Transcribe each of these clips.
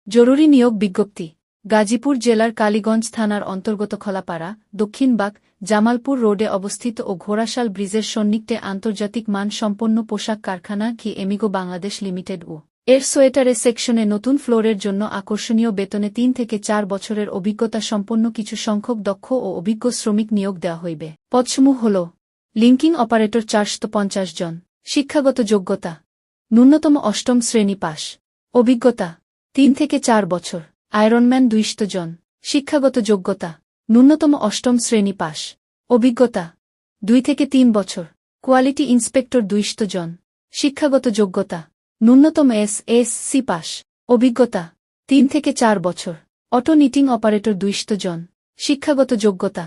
জরুরি নিয়োগ বিজ্ঞপ্তি। গাজীপুর জেলার কালীগঞ্জ থানার অন্তর্গত খলাপাড়া, দক্ষিণবাগ, জামালপুর রোডে অবস্থিত ও ঘোড়াশাল ব্রিজের সন্নিকটে আন্তর্জাতিক মান সম্পন্ন পোশাক কারখানা কি এমিগো বাংলাদেশ লিমিটেড ও এর সোয়েটারে সেকশনে নতুন ফ্লোরের জন্য আকর্ষণীয় বেতনে ৩ থেকে ৪ বছরের অভিজ্ঞতা সম্পন্ন কিছু সংখ্যক দক্ষ ও অভিজ্ঞ শ্রমিক নিয়োগ দেওয়া হইবে। পদসমূহ হল: লিঙ্কিং অপারেটর ৪৫০ জন। শিক্ষাগত যোগ্যতা: ন্যূনতম অষ্টম শ্রেণী পাস। অভিজ্ঞতা: ৩ থেকে ৪ বছর। আয়রনম্যান ২০০ জন। শিক্ষাগত যোগ্যতা: ন্যূনতম অষ্টম শ্রেণী পাস। অভিজ্ঞতা: ২ থেকে ৩ বছর। কোয়ালিটি ইন্সপেক্টর ২০০ জন। শিক্ষাগত যোগ্যতা: ন্যূনতম এসএসসি পাস। অভিজ্ঞতা: ৩ থেকে ৪ বছর। অটো নিটিং অপারেটর ২০০ জন। শিক্ষাগত যোগ্যতা: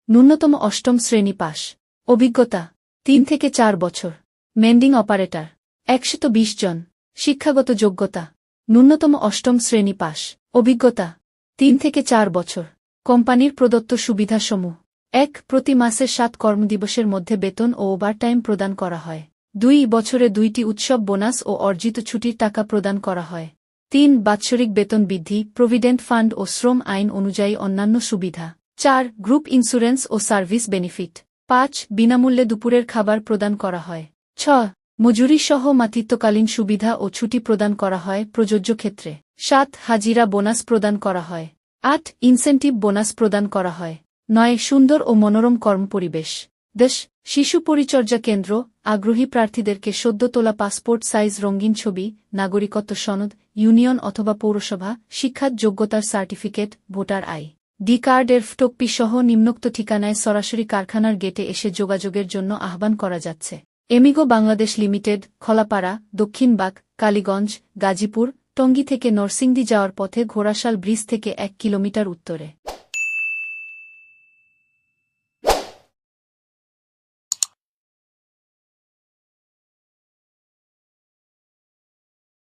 ন্যূনতম অষ্টম শ্রেণী পাস। অভিজ্ঞতা: ৩ থেকে ৪ বছর। মেন্ডিং অপারেটর ১২০ জন। শিক্ষাগত যোগ্যতা: ন্যূনতম অষ্টম শ্রেণী পাস। অভিজ্ঞতা: ৩ থেকে ৪ বছর। কোম্পানির প্রদত্ত সুবিধাসমূহ: ১. প্রতি মাসের ৭ কর্মদিবসের মধ্যে বেতন ও ওভারটাইম প্রদান করা হয়। ২. বছরে ২টি উৎসব বোনাস ও অর্জিত ছুটির টাকা প্রদান করা হয়। ৩. বাৎসরিক বেতন বৃদ্ধি, প্রভিডেন্ট ফান্ড ও শ্রম আইন অনুযায়ী অন্যান্য সুবিধা। ৪. গ্রুপ ইন্স্যুরেন্স ও সার্ভিস বেনিফিট। ৫. বিনামূল্যে দুপুরের খাবার প্রদান করা হয়। ৬. মজুরি সহ মাতৃত্বকালীন সুবিধা ও ছুটি প্রদান করা হয় প্রযোজ্য ক্ষেত্রে। ৭. হাজিরা বোনাস প্রদান করা হয়। ৮. ইনসেন্টিভ বোনাস প্রদান করা হয়। ৯. সুন্দর ও মনোরম কর্মপরিবেশ। ১০. শিশু পরিচর্যা কেন্দ্র। আগ্রহী প্রার্থীদেরকে সদ্য তোলা পাসপোর্ট সাইজ রঙিন ছবি, নাগরিকত্ব সনদ, ইউনিয়ন অথবা পৌরসভা, শিক্ষাত যোগ্যতার সার্টিফিকেট, ভোটার আই.ডি কার্ডের ফটোকপি সহ নিম্নোক্ত ঠিকানায় সরাসরি কারখানার গেটে এসে যোগাযোগের জন্য আহ্বান করা যাচ্ছে। এমিগো বাংলাদেশ লিমিটেড, খলাপাড়া, দক্ষিণবাগ, কালীগঞ্জ, গাজীপুর, টঙ্গী থেকে নরসিংদী যাওয়ার পথে ঘোড়াশাল ব্রিজ থেকে ১ কিলোমিটার উত্তরে।